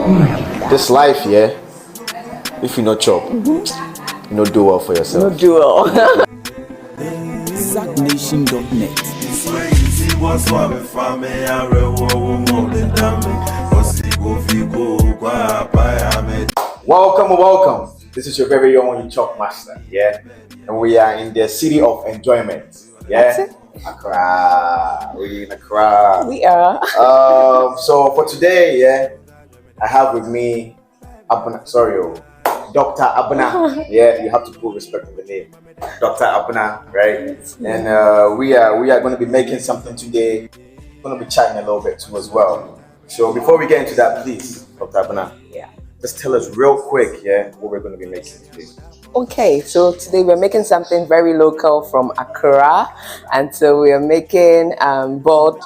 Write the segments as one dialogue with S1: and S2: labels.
S1: This life, yeah. If you not chop, you not do well for yourself.
S2: No do well.
S3: ZackNation.net.
S1: Welcome. This is your very own Uchop Master, yeah. And we are in the city of enjoyment, yeah. Accraaaaaa. We're in Accra.
S2: We are.
S1: So for today, yeah, I have with me Dr.Abena. Yeah, you have to put respect on the name. Dr.Abena, right? And we are going to be making something today. We're going to be chatting a little bit too as well. So before we get into that, please, Dr. Abena, just tell us real quick, yeah, what we're going to be making today.
S2: Okay, so today we're making something very local from Accra, and so we are making boiled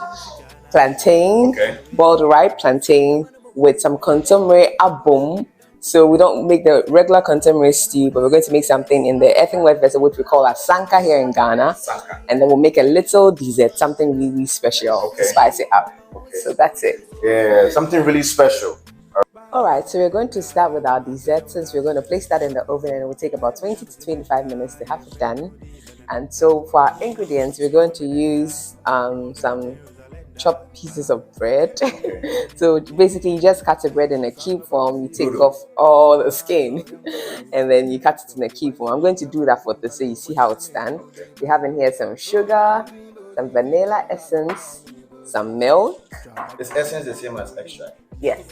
S2: plantain, boiled ripe plantain with some Kotm abom. So we don't make the regular Kotm stew, but we're going to make something in the earthenware vessel, which we call a sanka here in Ghana. And then we'll make a little dessert, something really special to spice it up. So that's it.
S1: Yeah, something really special.
S2: Alright, so we're going to start with our dessert, since we're going to place that in the oven, and it will take about 20 to 25 minutes to have it done. And so for our ingredients, we're going to use some chopped pieces of bread. So basically you just cut the bread in a cube form, you take off all the skin and then you cut it in a cube form. I'm going to do that for this so you see how it's done. We have in here some sugar, some vanilla essence, some milk.
S1: This essence is the same as extract.
S2: Yes,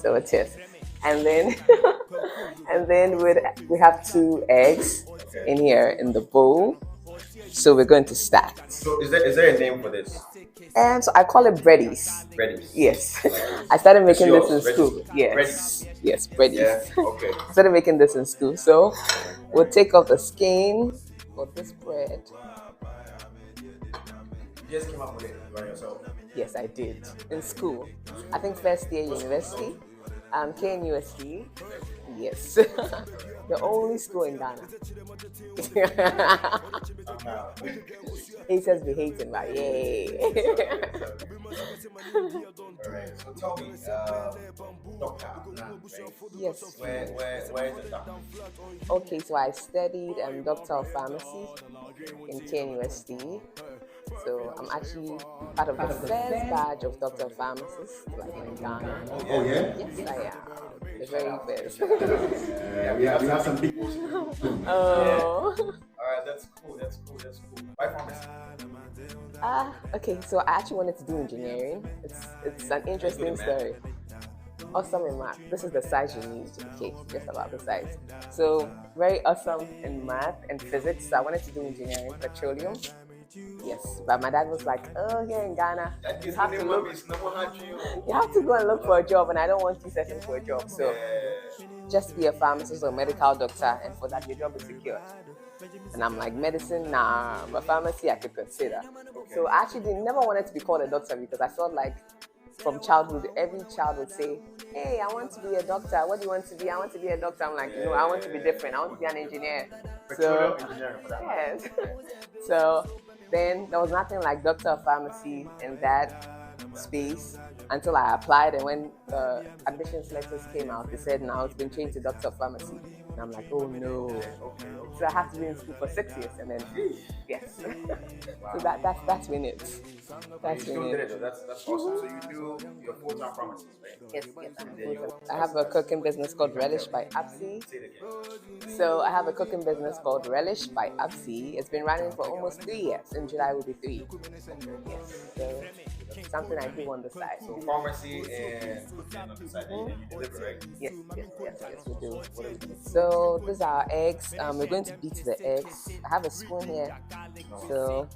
S2: so it is. And then we have 2 eggs in here in the bowl. So we're going to start.
S1: So is there a name for this?
S2: And so I call it breadies.
S1: Breadies.
S2: Yes. I started making this in school. Yes.
S1: Breadies.
S2: Yes, breadies.
S1: Yeah, okay.
S2: I started making this in school. So we'll take off the skin for this bread.
S1: You just came up with it by yourself?
S2: Yes, I did. In school. I think first year university. KNUST. Yes. The only school in Ghana. Haters be hating, right? Yay.
S1: Alright, so tell me, Dr. Abena, right?
S2: Yes.
S1: Where is the doctor?
S2: Okay, so I studied Doctor of Pharmacy in KNUST. So I'm actually part of the first batch of Doctor of Pharmacists in Ghana.
S1: Oh yeah?
S2: Yes, I am. The very first.
S1: We have some people.
S2: Oh.
S1: Alright, that's cool. Why pharmacy?
S2: Okay, so I actually wanted to do engineering. It's an interesting story. Awesome in math. This is the size you need to the cake, just about the size. So very awesome in math and physics. So I wanted to do engineering, petroleum. Yes, but my dad was like, "Oh, here in Ghana, you have to go and look for a job, and I don't want you searching for a job. So just be a pharmacist or medical doctor, and for that your job is secured." And I'm like, medicine, nah, but pharmacy I could consider. So I actually never wanted to be called a doctor because I felt like from childhood, every child would say, "Hey, I want to be a doctor. What do you want to be?" "I want to be a doctor." I'm like, "No, I want to be different. I want to be an engineer." So, yes. So then there was nothing like Doctor of Pharmacy in that space until I applied, and when the admissions letters came out, they said now it's been changed to Doctor of Pharmacy. And I'm like, oh no. So I have to be in school for 6 years, and then yes. So that's been it. That's been it.
S1: That's awesome. So you do your full-time pharmacist, right?
S2: Yes. I have a cooking business called Relish by Absi. So I have a cooking business called Relish by Absi. It's been running for almost 3 years. In July will be 3. Yes. So something I do on the side.
S1: So pharmacy and cooking on the side, and you deliver, right?
S2: Yes, we do. So these are our eggs. We're going to beat the eggs. I have a spoon here. So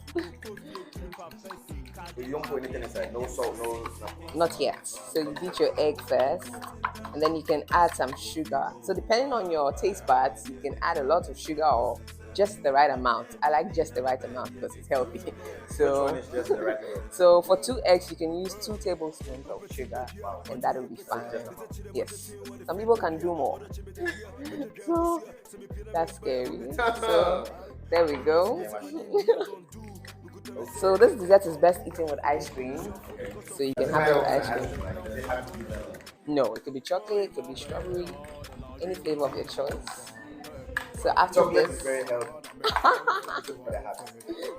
S1: you don't put anything inside, no salt, no nothing.
S2: Not yet. So you beat your egg first, and then you can add some sugar. So depending on your taste buds, you can add a lot of sugar or just the right amount. I like just the right amount because it's healthy. So,
S1: which one is just the right amount?
S2: So for 2 eggs, you can use 2 tablespoons of sugar, and that will be fine. Yes. Some people can do more. So that's scary. So there we go. So this dessert is best eaten with ice cream. So you can have it with ice cream.
S1: Does it have to be vanilla?
S2: No, it could be chocolate, it could be strawberry, any flavor of your choice. So after
S1: Chocolate is
S2: this,
S1: very healthy. For the heart.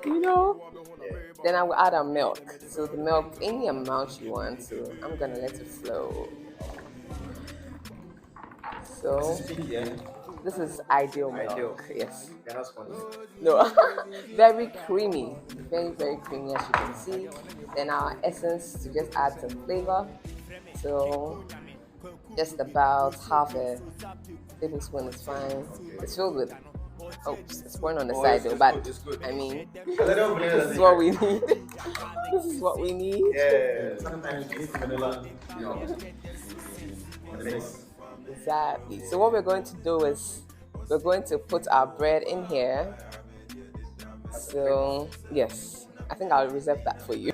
S2: you know,
S1: Yeah.
S2: then I will add our milk. So the milk, any amount you want. So I'm gonna let it flow. So
S1: Yeah.
S2: this is ideal milk.
S1: Ideal.
S2: Yes.
S1: They're not spongy.
S2: No, very creamy, very creamy as you can see. Then our essence to just add some flavor. So just about half a tablespoon is fine. It's filled with. Oh, it's pouring on the side though, but
S1: it's good.
S2: I mean,
S1: A little vanilla
S2: this is what we need. This is what we need.
S1: Yeah. Sometimes you need vanilla, you know.
S2: Exactly. So what we're going to do is we're going to put our bread in here. So yes, I think I'll reserve that for you.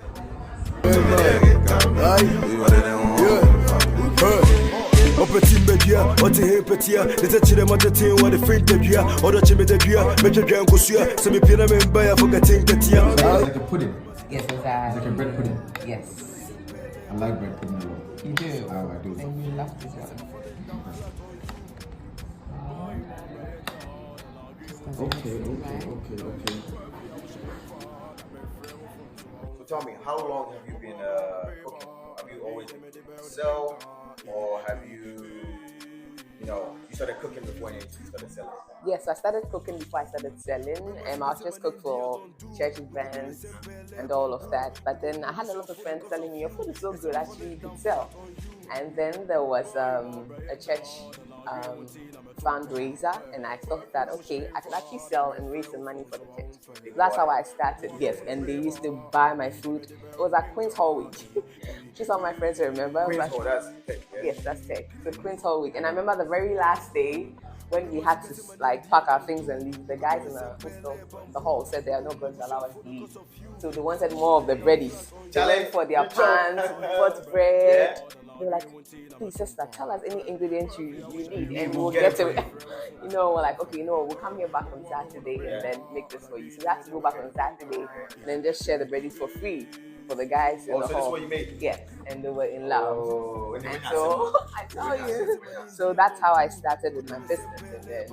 S3: Petit media, what a petia, the touch of the team, what a friend of you, or the chimney of you, make a drink of you, some pyramid by a forgetting that you
S4: Like a pudding.
S2: Yes,
S4: It's like a bread pudding.
S2: Yes,
S4: I like bread pudding a lot.
S2: you do.
S4: Oh, I do.
S2: And you love this one.
S4: Okay.
S1: So tell me, how long have you been cooking? Have you always been cooking yourself, or have you started cooking before you started selling?
S2: Yes, I started cooking before I started selling. I was just cook for church events and all of that. But then I had a lot of friends telling me, your food is so good, actually you could sell. And then there was a church fundraiser, and I thought that, okay, I could actually sell and raise some money for the church. That's how I started, yes. And they used to buy my food. It was at Queen's Hall Week. Just all my friends remember.
S1: Queen's Hall, that's tech, yeah?
S2: Yes, that's tech. So Queen's Hall Week. And I remember the very last day when we had to like pack our things and leave, the guys in the hostel, the hall said they are not going to allow us to leave. So they wanted more of the breadies. They went for their pans, bought bread.
S1: Yeah.
S2: They were like, please sister, tell us any ingredients you need and we'll get it. We're like, okay, we'll come here back on Saturday and then make this for you. So we have to go back on Saturday and then just share the breadies for free for the guys in the
S1: so
S2: hall.
S1: this is what you made?
S2: Yes, and they were in love.
S1: Oh,
S2: And so I tell you, so that's how I started with my business, and then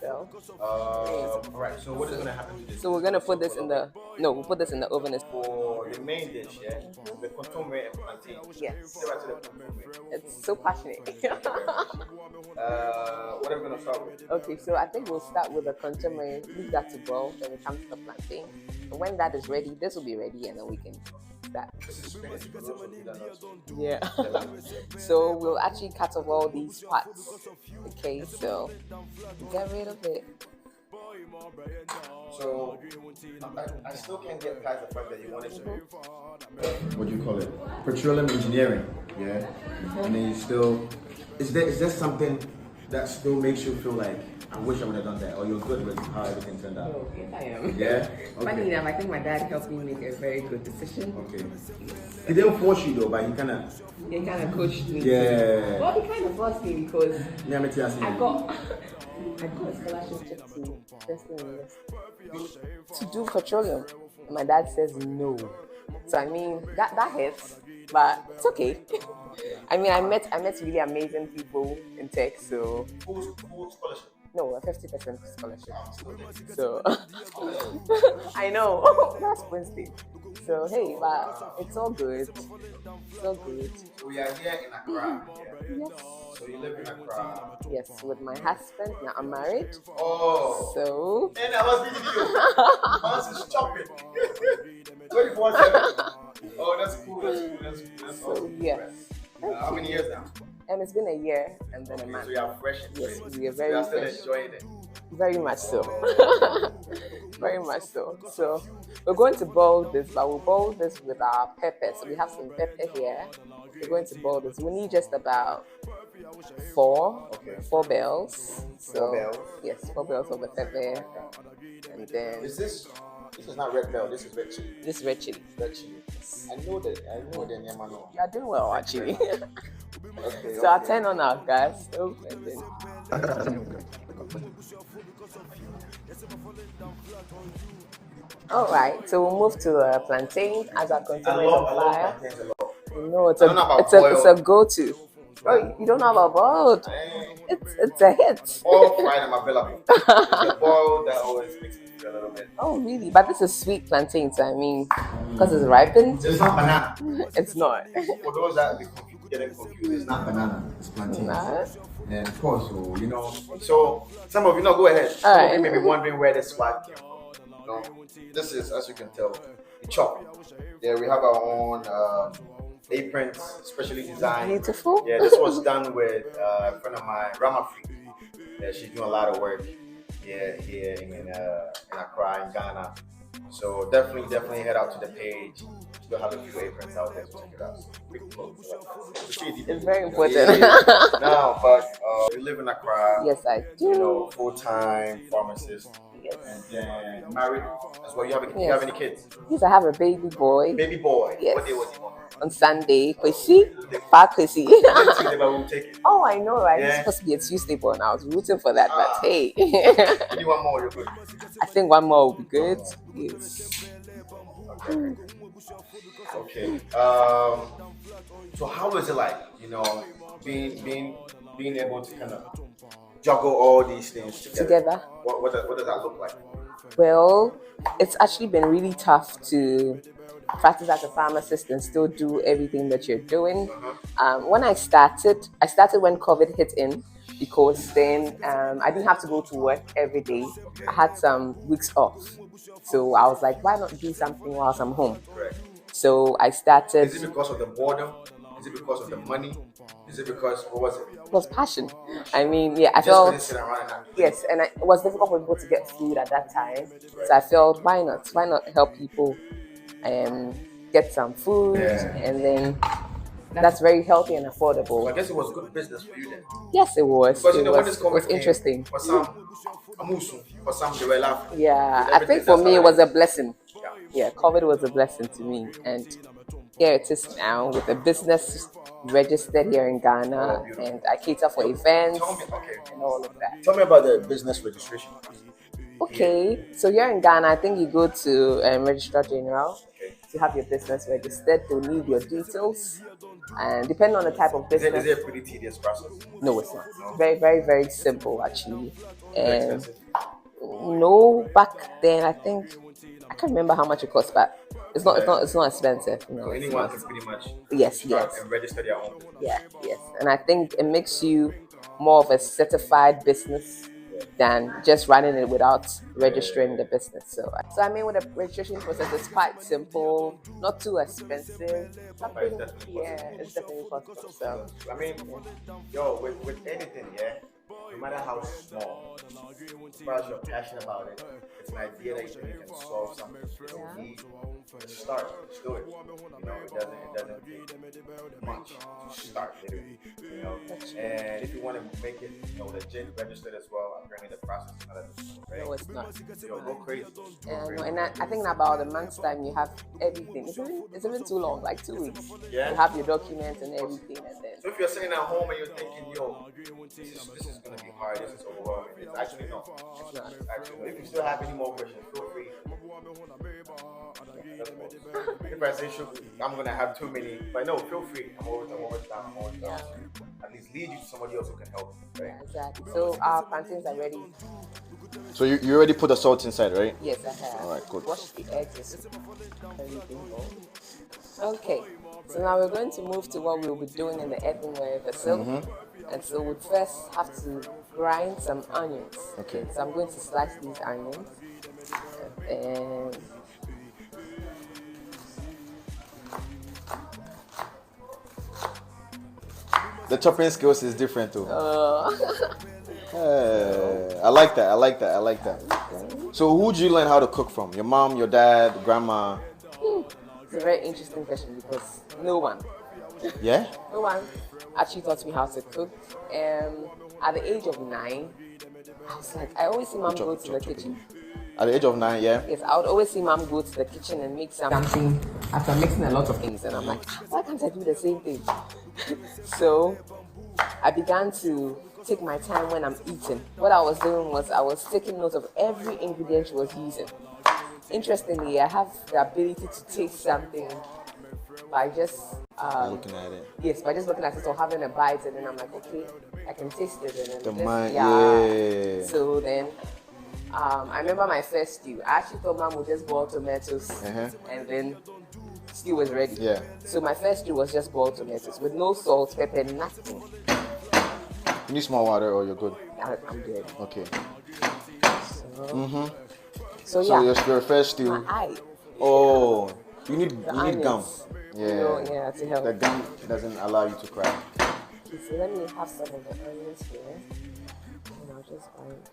S2: so
S1: alright, so what is going to happen to this?
S2: so we're gonna put this in the we'll put this in the oven.
S1: For the main dish, yeah? The Kotm and plantains.
S2: Yes,
S1: Say right to the Kotm.
S2: it's so passionate.
S1: What are we going to start with?
S2: Okay, so I think we'll start with the consomme, leave that to boil, then we come to the plantain. And when that is ready, this will be ready, and then we can start.
S1: This is spinach for those of you that know.
S2: Yeah. So we'll actually cut off all these parts. Okay, so get rid of it.
S1: So I still can't get past the fact that you wanted to.
S4: What do you call it? Petroleum engineering. Yeah. And then you still, is there something that still makes you feel like, I wish I would have done that, or you're good with how everything turned out?
S2: Oh, yes, I am.
S4: Yeah?
S2: Funny
S4: Okay.
S2: enough, I think my dad helped me make a very good decision.
S4: Okay. He didn't force you though, but he kind of,
S2: He kind of coached me.
S4: yeah.
S2: Well, he kind of forced me because
S4: Yeah, I'm
S2: I got a scholarship to do petroleum. And my dad says no. So I mean that hurts, but it's okay. I mean I met really amazing people in tech, so
S1: Full scholarship.
S2: no, a 50% scholarship. So I know that's Wednesday. So hey, but it's all good. It's all good.
S1: So we are here in Accra. Yeah.
S2: Yes.
S1: So you live in Accra.
S2: Yes, with my husband. Now I'm married.
S1: Oh.
S2: So
S1: And I was with you. Hans is chopping. 24/7. Oh, that's cool. That's
S2: so
S1: awesome.
S2: yes.
S1: How many years now?
S2: And it's been a year and then a
S1: Okay,
S2: month.
S1: so you are fresh and
S2: Yes,
S1: fit.
S2: we are
S1: You
S2: very
S1: are still
S2: fresh.
S1: enjoying it.
S2: Very much so. Very much so. So we're going to boil this, but we'll boil this with our pepper. So we have some pepper here. We're going to boil this. We need just about four bells. So
S1: 4 bells.
S2: yes, 4 bells of the pepper. And then
S1: This is not red bell, this is red chili.
S2: this red chili.
S1: Red chili. I know the Hemaa know.
S2: You are doing well actually.
S1: Okay,
S2: So I'll turn on our gas stove and then All right, so we'll move to the plantain as our
S1: I
S2: container is
S1: love
S2: on fire.
S1: plantains a lot.
S2: No, it's
S1: I don't know about
S2: it's a
S1: boiled.
S2: go-to. Oh, you don't know about boiled? It's a hit.
S1: All fried I'm available. It's the boiled that always makes me feel a little bit.
S2: Oh, really? But this is sweet plantains. I mean, because it's ripened.
S1: It's not banana.
S2: It's not.
S1: For those that be getting confused, it's not banana. It's plantain.
S2: Nah.
S1: And of course, so, you know, so some of you know, go ahead. Some
S2: All
S1: of you
S2: right.
S1: may be wondering where this swag came from. You know, this is, as you can tell, the chop. Yeah, we have our own aprons, specially designed.
S2: Beautiful.
S1: Yeah, this was done with a friend of mine, Rama Free. Yeah, she's doing a lot of work here in Accra, in Ghana. So definitely head out to the page. Still have a few aprons out there, so check it out.
S2: It's very important.
S1: Now, but we live in Accra.
S2: Yes, I do.
S1: You know, full-time pharmacist.
S2: Yes.
S1: And then married as well. You have
S2: Yes.
S1: any kids?
S2: Yes, I have a baby boy
S1: Baby boy.
S2: Yes.
S1: What day was he born?
S2: on Sunday. Kwesi, Far Kwesi.
S1: Tuesday, but we'll take it.
S2: Oh, I know, right?
S1: Yeah.
S2: It's supposed to be a Tuesday born. I was rooting for that, but hey.
S1: You want more? You're good.
S2: I think one more will be good. Yes.
S1: Okay. So how is it like? You know, being able to kind of juggle all these things together. What does that look like?
S2: Well, it's actually been really tough to practice as a pharmacist and still do everything that you're doing. When I started when COVID hit in, because then I didn't have to go to work every day. I had some weeks off. So I was like, why not do something whilst I'm home?
S1: Correct.
S2: So I started.
S1: Is it because of the boredom? Is it because of the money? Is it because, what was it?
S2: It was passion. I mean, yeah, I
S1: Just couldn't
S2: felt.
S1: sit around and
S2: Yes, and it was difficult for people to get food at that time. So I felt, why not? Why not help people get some food?
S1: Yeah.
S2: And then that's very healthy and affordable.
S1: So I guess it was good business for you then.
S2: Yes, it was.
S1: Because you
S2: It
S1: know when
S2: was,
S1: this
S2: it
S1: COVID
S2: was
S1: came,
S2: interesting.
S1: for some, amusu, for some they were laughing.
S2: Yeah,
S1: With
S2: I
S1: everything
S2: think for
S1: that's
S2: me it
S1: happening.
S2: was a blessing.
S1: Yeah.
S2: Yeah, COVID was a blessing to me. And here it is now with a business registered here in Ghana.
S1: beautiful.
S2: And I cater for events
S1: Tell me, okay.
S2: and all of that.
S1: Tell me about the business registration.
S2: Okay, so here in Ghana, I think you go to Registrar General
S1: Okay.
S2: to have your business registered. They'll need your details, and depending on the type of
S1: Is
S2: business.
S1: it a pretty tedious process?
S2: No, it's not.
S1: No?
S2: Very, very, very simple actually.
S1: Very
S2: And
S1: expensive?
S2: no, back then I think I can't remember how much it cost, but it's not expensive. No,
S1: So
S2: it's
S1: anyone
S2: not.
S1: can pretty much
S2: Yes,
S1: start
S2: yes.
S1: and register their own business.
S2: Yeah, yes. And I think it makes you more of a certified business than just running it without registering the business. So I mean, with the registration process, it's quite simple, not too expensive.
S1: But it's definitely
S2: It's definitely possible. So
S1: I mean, yo, with anything, yeah, no matter how small, as far as you're passionate about it, it's an idea that you think you can solve something you need. Just start, just do it. You know, it doesn't take much to start, literally. You know, and if you want to make it, you know, legit registered as well, apparently the process is not as difficult, right?
S2: no, it's not.
S1: Yo, go crazy.
S2: And I think in about a month's time you have everything. It's even too long, like 2 weeks.
S1: Yeah.
S2: You have your documents and everything, and then
S1: So if you're sitting at home and you're thinking, yo, this is gonna be hard, this is overwhelming, it's actually not.
S2: it's not.
S1: Actually, if you still have any more questions, feel free. If I say should, I'm gonna have too many, but no, feel free. I'm always down. At least lead you to somebody else who can help. Right?
S2: Exactly. So our plantains are ready.
S4: So you already put the salt inside, right?
S2: Yes, I have.
S4: All right, good.
S2: Wash the eggs. Everything. Okay. So now we're going to move to what we'll be doing in the earthenware vessel. And so we first have to grind some onions.
S4: Okay.
S2: So I'm going to slice these onions. And
S4: The chopping skills is different too. I like that. So who did you learn how to cook from? Your mom, your dad, grandma?
S2: it's a very interesting question because no one actually taught me how to cook. At the age of 9, I was like, I always see mom go to the kitchen.
S4: At the age of 9, yeah?
S2: Yes, I would always see mom go to the kitchen and make something after mixing a lot of things. And I'm like, why can't I do the same thing? So I began to take my time when I'm eating. What I was doing was I was taking note of every ingredient she was using. Interestingly, I have the ability to taste something by just
S1: looking at it.
S2: Yes, by just looking at it or having a bite, and then I'm like, okay, I can taste it. And then
S1: Yeah.
S2: So then, I remember my first stew. I actually thought Mom would just boil tomatoes, and then stew was ready.
S1: Yeah.
S2: So my first stew was just boiled tomatoes with no salt, pepper, nothing.
S1: You need small water or you're good?
S2: I'm good.
S1: Okay.
S2: So
S1: So
S2: yeah,
S1: your first stew.
S2: my eye.
S1: Oh, you need
S2: onions,
S1: gum. Yeah.
S2: You know, yeah, to help.
S1: The gum doesn't allow you to cry.
S2: Okay, so let me have some of the onions here, and I'll just find.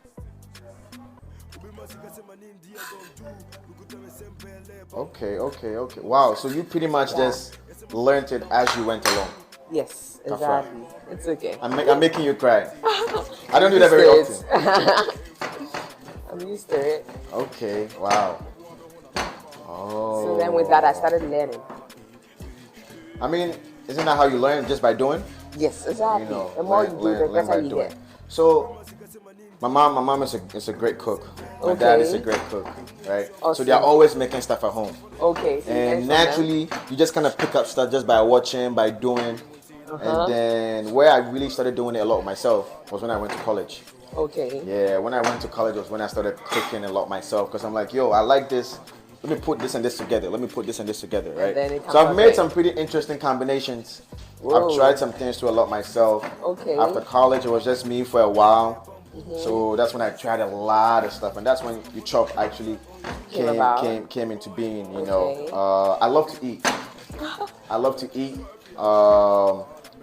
S1: Okay. Wow. So you pretty much just learned it as you went along.
S2: Yes, exactly. It's okay.
S1: I'm making you cry. I don't do that very often.
S2: I'm used to it.
S1: Okay. Wow. Oh.
S2: So then with that, I started learning.
S1: I mean, isn't that how you learn? Just by doing?
S2: Yes, exactly.
S1: You know,
S2: the more you do, the
S1: learn by
S2: better you
S1: doing.
S2: get.
S1: So, my mom is a great cook. My dad is a great cook, right?
S2: Awesome.
S1: So they're always making stuff at home.
S2: Okay. So
S1: And naturally, you just kind of pick up stuff just by watching, by doing. And then where I really started doing it a lot myself was when I went to college.
S2: Okay.
S1: Yeah, when I went to college was when I started cooking a lot myself because I'm like, yo, I like this. Let me put this and this together. Let me put this and this together, right? So I've made some pretty interesting combinations.
S2: Whoa.
S1: I've tried some things to a lot myself.
S2: Okay.
S1: After college, it was just me for a while. So that's when I tried a lot of stuff, and that's when Uchop actually came into being. You know, I love to eat. I love to eat.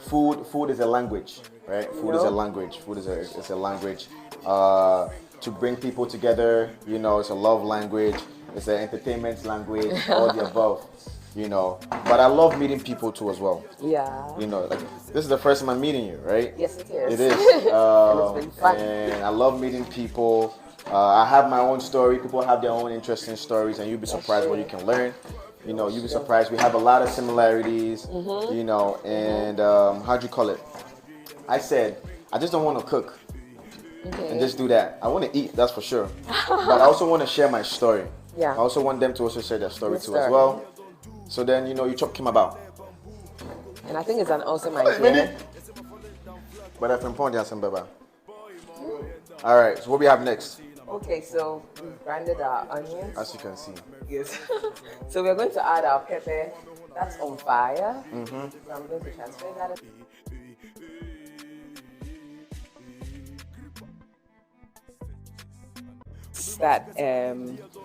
S1: Food is a language, right? Food is a language. Food is a language to bring people together. You know, it's a love language. It's an entertainment language. All the above. You know, but I love meeting people too as well.
S2: Yeah.
S1: You know, like this is the first time I'm meeting you, right?
S2: Yes, it is.
S1: It is.
S2: And it's been fun.
S1: And I love meeting people. I have my own story. People have their own interesting stories, and you'll be surprised what you can learn. You know, you'll be surprised. We have a lot of similarities. You know, and how'd you call it? I said, I just don't want to cook and just do that. I want to eat, that's for sure. But I also want to share my story.
S2: Yeah.
S1: I also want them to also share their story too as well. So then, you know, Uchop came about.
S2: And I think it's an awesome idea.
S1: But I'm from Pondia Baba. All right, so what we have next?
S2: Okay, so we've branded our onions.
S1: As you can see.
S2: Yes. So we're going to add our pepper. That's on fire. So I'm going to transfer that. That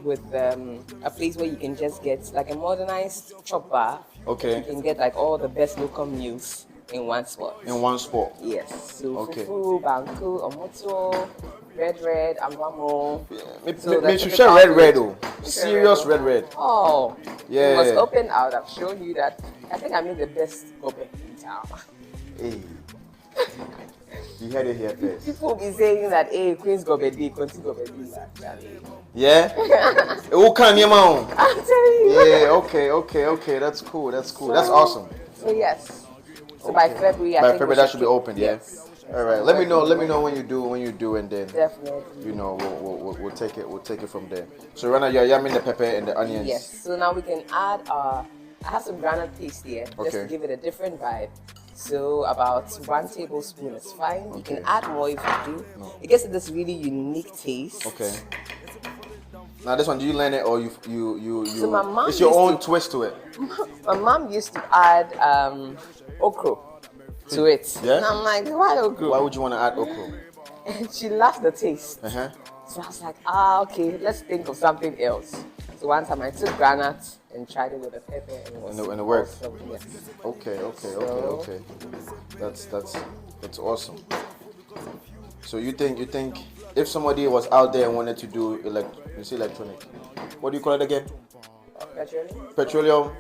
S2: with a place where you can just get like a modernized chop bar.
S1: Okay.
S2: You can get like all the best local meals in one spot.
S1: In one spot.
S2: Yes. So
S1: Okay.
S2: fufu, banku, omoto, red, ambamo.
S1: Me should share red oh. Serious red.
S2: Oh.
S1: Yeah.
S2: It was open out. I've shown you that. I think I made the best open in town.
S1: Hey. You heard it here first.
S2: People be saying that, hey, Queen's Gobedi, Queen's Gobedi.
S1: Yeah? Who can you man?
S2: I'm telling you.
S1: Yeah, okay. That's cool. That's awesome.
S2: So yes. So by February, I
S1: By
S2: think
S1: February that should be open, yeah?
S2: Yes.
S1: All right. Let me know when you do and then
S2: Definitely.
S1: you know we'll take it from there. So right now you're yamming the pepper and the onions.
S2: Yes. So now we can add I have some granite paste here just to give it a different vibe. So about 1 tablespoon is fine. You can add more if you do. It gets this really unique taste.
S1: Okay. Now this one, do you learn it or you?
S2: So my mom
S1: it's your
S2: used
S1: own
S2: to-
S1: twist to it.
S2: My mom used to add okra to it.
S1: Yeah?
S2: And I'm like, why okra?
S1: Why would you want to add okra?
S2: And she loved the taste.
S1: Uh-huh.
S2: So I was like, okay, let's think of something else. So one time I took granite and tried it with a pepper and
S1: it worked.
S2: awesome. Yes.
S1: Okay. That's awesome. So you think if somebody was out there and wanted to do electronic, what do you call it again? Petroleum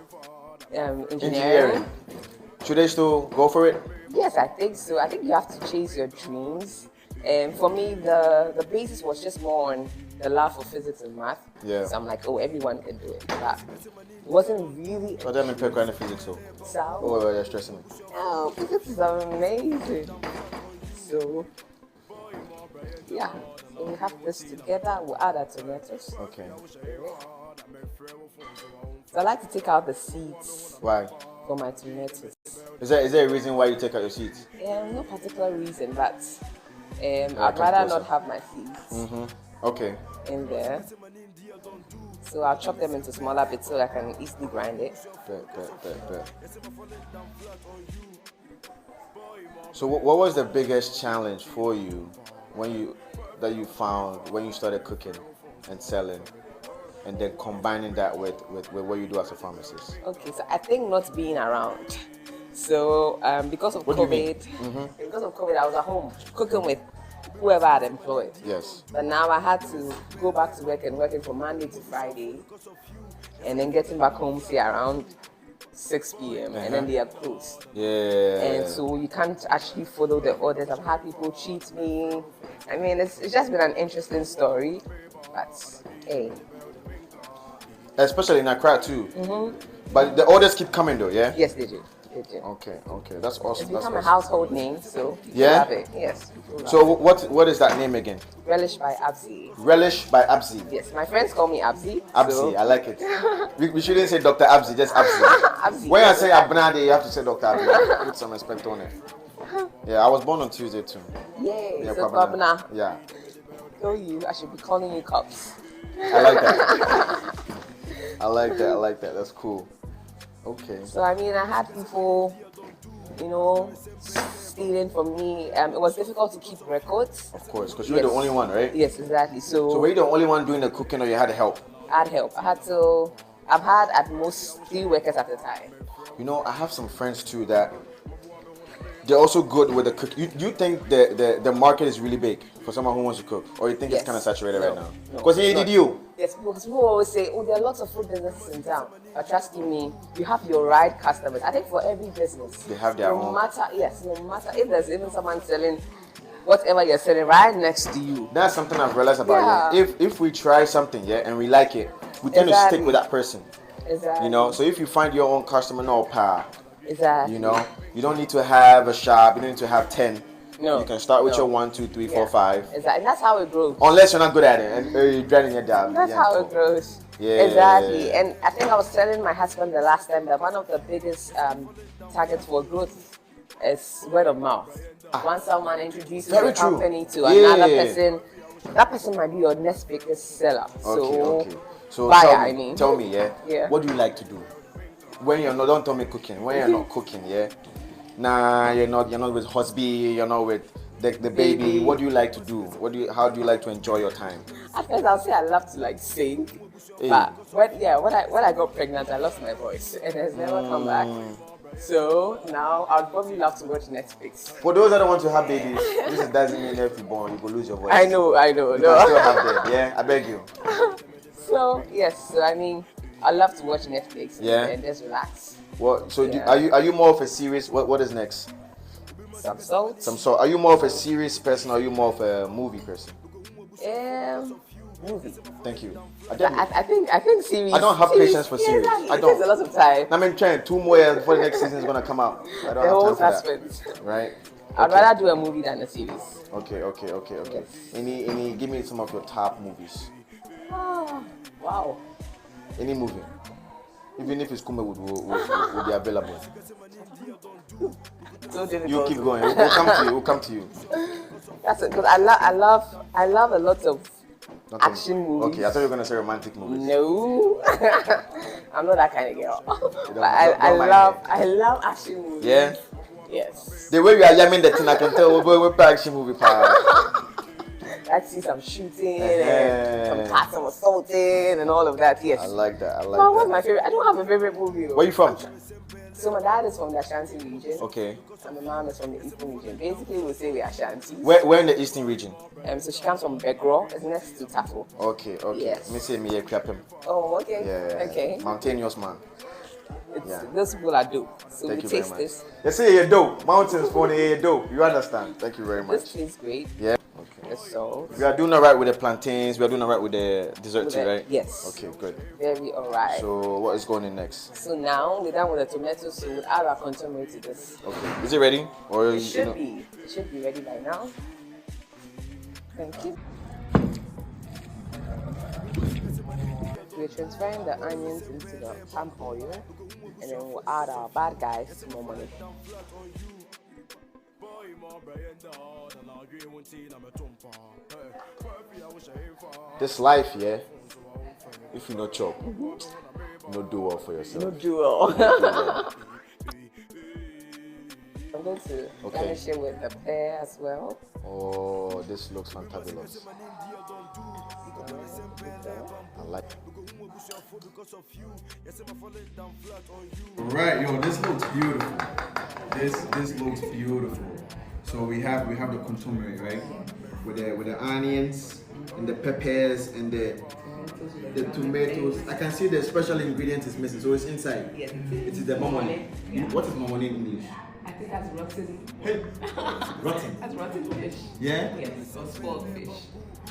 S2: Engineering.
S1: Should they still go for it?
S2: Yes, I think so. I think you have to chase your dreams. And for me, the basis was just more on the love for physics and math.
S1: Yeah.
S2: So I'm like, everyone can do it. But it wasn't really.
S1: So I'm in physics. So.
S2: So.
S1: Oh, you're stressing me.
S2: Oh, physics is amazing. So yeah, so we have this together. We'll add our tomatoes.
S1: Okay.
S2: So I like to take out the seeds
S1: Why?
S2: for my tomatoes.
S1: Is there a reason why you take out your seeds?
S2: No particular reason, but I'd
S1: come
S2: rather
S1: closer.
S2: not have my seeds
S1: Okay.
S2: in there. So I'll chop them into smaller bits so I can easily grind it.
S1: Bet. So what was the biggest challenge for you that you found when you started cooking and selling, and then combining that with what you do as a pharmacist?
S2: Okay, so I think not being around. So because of
S1: What do you mean?
S2: COVID, because of COVID, I was at home cooking with whoever I'd employed.
S1: Yes.
S2: But now I had to go back to work and working from Monday to Friday, and then getting back home say around 6 p.m. and then they are closed.
S1: Yeah.
S2: And so you can't actually follow the orders. I've had people cheat me. I mean, it's just been an interesting story, but hey.
S1: Especially in Accra too. But the orders keep coming though, yeah?
S2: Yes, they do. They do.
S1: Okay, that's awesome.
S2: It's
S1: That's
S2: become a
S1: awesome.
S2: household name, so people
S1: Yeah?
S2: love it. Yes. People love
S1: So what is that name again?
S2: it. Relish by Absi.
S1: Relish by Abzi.
S2: Yes, my friends call me Absi.
S1: Abzi,
S2: so-
S1: I like it. We shouldn't say Dr. Abzi, just Abzi.
S2: Absi.
S1: When I say Abena, you have to say Dr. Abena. Put some respect on it. Yeah, I was born on Tuesday too.
S2: Yay,
S1: Yeah,
S2: so
S1: Kwabena.
S2: Governor,
S1: Yeah,
S2: know you. I should be calling you cops.
S1: I like that. I like that. That's cool. Okay.
S2: So I mean, I had people, stealing from me. It was difficult to keep records.
S1: Of course, because you're the only one, right?
S2: Yes, exactly.
S1: So were you the only one doing the cooking, or you had help?
S2: I had help. I've had at most 3 workers at a time.
S1: I have some friends too that they're also good with the cook. You think the market is really big for someone who wants to cook, or you think it's
S2: Yes.
S1: kind of saturated right now?
S2: No,
S1: Because
S2: it's
S1: he
S2: not.
S1: did you.
S2: Yes, because people always say, there are lots of food businesses in town. But trust me, you have your right customers. I think for every business,
S1: They have their own.
S2: no matter if there's even someone selling whatever you're selling right next to you.
S1: That's something I've realized about
S2: Yeah.
S1: you. If we try something, and we like it, we tend to stick
S2: Exactly.
S1: with that person.
S2: Exactly.
S1: So if you find your own customer, no power.
S2: Exactly.
S1: You don't need to have a shop. You don't need to have 10.
S2: No.
S1: You can start with
S2: No.
S1: your 1, 2, 3, 4, 5.
S2: Exactly. And that's how it grows.
S1: Unless you're not good at it and you're dreading your job.
S2: That's how it grows.
S1: Yeah.
S2: Exactly. And I think I was telling my husband the last time that one of the biggest targets for growth is word of mouth. Once someone introduces
S1: Very
S2: your
S1: true.
S2: company to
S1: Yeah.
S2: another person, that person might be your next biggest seller.
S1: Okay. So
S2: buyer,
S1: tell me,
S2: Yeah.
S1: what do you like to do? When you're not, don't tell me cooking. When you're not cooking, Nah, you're not with husband, you're not with the baby. What do you like to do? How do you like to enjoy your time?
S2: At first, I'll say I love to sing,
S1: Hey.
S2: but when I got pregnant, I lost my voice and it's never come back. So now I'd probably love to watch Netflix.
S1: For those that don't want to have babies, this doesn't mean if you're born, you go lose your voice.
S2: I know.
S1: You can still have them, yeah? I beg you.
S2: So yes, I mean, I love to watch Netflix and just relax.
S1: What? So
S2: Yeah.
S1: are you more of a series? What is next?
S2: Some salt.
S1: Are you more of a series person, or are you more of a movie person?
S2: Movie.
S1: Thank you.
S2: I think series.
S1: I don't have patience for series.
S2: Exactly.
S1: I
S2: It
S1: don't.
S2: takes a lot of time.
S1: I'm trying 2 more years before the next season is gonna come out. I don't
S2: The whole
S1: have time for
S2: suspense.
S1: that. Right?
S2: I'd rather do a movie than a series.
S1: Okay.
S2: Yes.
S1: Any give me some of your top movies.
S2: Oh, wow.
S1: Any movie. Even if it's Kume would be available.
S2: So difficult.
S1: You keep going. We'll come to you.
S2: That's it. Because I love a lot of
S1: Not
S2: action movies.
S1: Okay, I thought you were gonna say romantic movies.
S2: No, I'm not that kind of girl. But
S1: don't
S2: I love action movies.
S1: Yeah?
S2: Yes.
S1: The way you are yamming the thing, I can tell we're action movie part.
S2: I see some shooting and some parts of assaulting and all of that. Yes.
S1: I like that.
S2: Well, what's my favorite? I don't have a favorite movie.
S1: Where you from?
S2: So my dad is from the Ashanti region.
S1: Okay.
S2: And my mom is from the Eastern region. Basically, we say we are Ashanti.
S1: Where in the Eastern region?
S2: So she comes from Begro. It's next to Tafo.
S1: Okay.
S2: Yes.
S1: Me say me a crap him.
S2: Oh, okay.
S1: Yeah.
S2: Okay.
S1: Mountainous man. Yeah.
S2: Those people are dope. So
S1: Thank
S2: we
S1: you very
S2: taste
S1: much.
S2: this.
S1: They say you're dope. Mountains for you're dope. You understand? Thank you very
S2: This
S1: much.
S2: tastes great.
S1: Yeah. Okay.
S2: the salt.
S1: We are doing all right with the plantains. We are doing all right with the dessert
S2: With
S1: too,
S2: the-
S1: right?
S2: yes.
S1: Okay, good.
S2: Very alright.
S1: So what is going in next?
S2: So now we're done with the tomato soup. We'll add our consomme to this.
S1: Okay. Is it ready? Or
S2: It should be. It should be ready by now. Thank you. We're transferring the onions into the palm oil, and then we'll add our bad guys to more money.
S1: This life, yeah. If you not chop, you not do well for yourself.
S2: No duel. I'm going to garnish it with the pear as well.
S1: Oh, this looks fantabulous. I like it.
S4: Right, yo, this looks beautiful. This looks beautiful. So we have the Kotm, right? With the onions and the peppers and the tomatoes. I can see the special ingredient is missing, so it's inside.
S2: Yes.
S4: It is the momone.
S2: Yeah.
S4: What is momone in English?
S2: I think that's rotten.
S4: Hey, rotten.
S2: That's rotten fish.
S4: Yeah?
S2: Yes, or spoiled fish.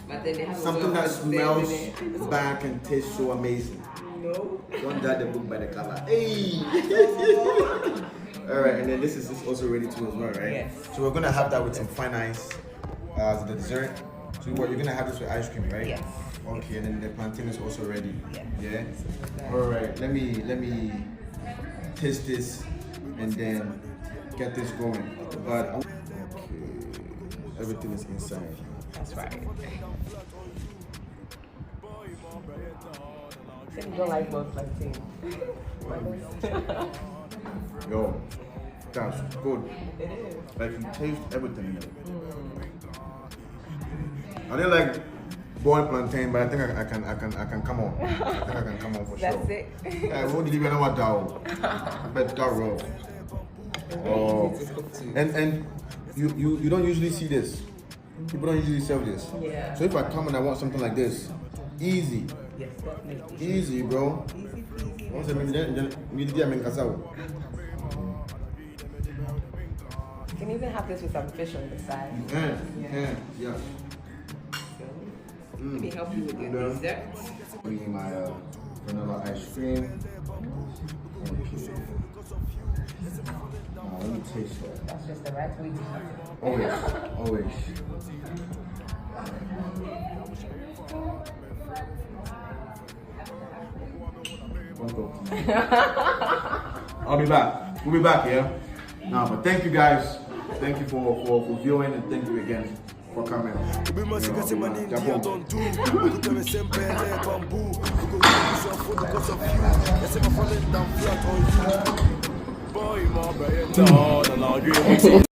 S2: But then they have
S4: Something that smells
S2: it.
S4: back and tastes so amazing.
S2: No.
S4: Don't judge the book by the cover. Hey! Alright, and then this is also ready too as well, right?
S2: Yes.
S4: So we're gonna have that with some fine ice as the dessert. So you're gonna have this with ice cream, right?
S2: Yes.
S4: Okay, and then the plantain is also ready.
S2: Yeah.
S4: Yeah? Alright, let me taste this and then get this going. But okay, everything is inside.
S2: That's right. You don't like both plantain.
S4: Yo, that's good.
S2: It is.
S4: Like you taste everything in it. I didn't like boiled plantain, but I think I can come on. I think I can come on for
S2: That's
S4: sure.
S2: it.
S4: What did you know what dough? But raw. Oh, and you don't usually see this. People don't usually serve this.
S2: Yeah.
S4: So if I come and I want something like this, easy,
S2: Yes, definitely.
S4: easy, bro.
S2: Easy peasy.
S4: Once I mean,
S2: You can even have this with some fish on the side.
S4: yeah.
S2: So, maybe help you with your dessert.
S4: Bringing my vanilla ice cream. Okay. Now let me taste that.
S2: That's just the right way to have it.
S4: Always. I'll be back. We'll be back, yeah? No, but thank you guys. Thank you for viewing and thank you again for coming.
S3: Boy, my brain down and I'll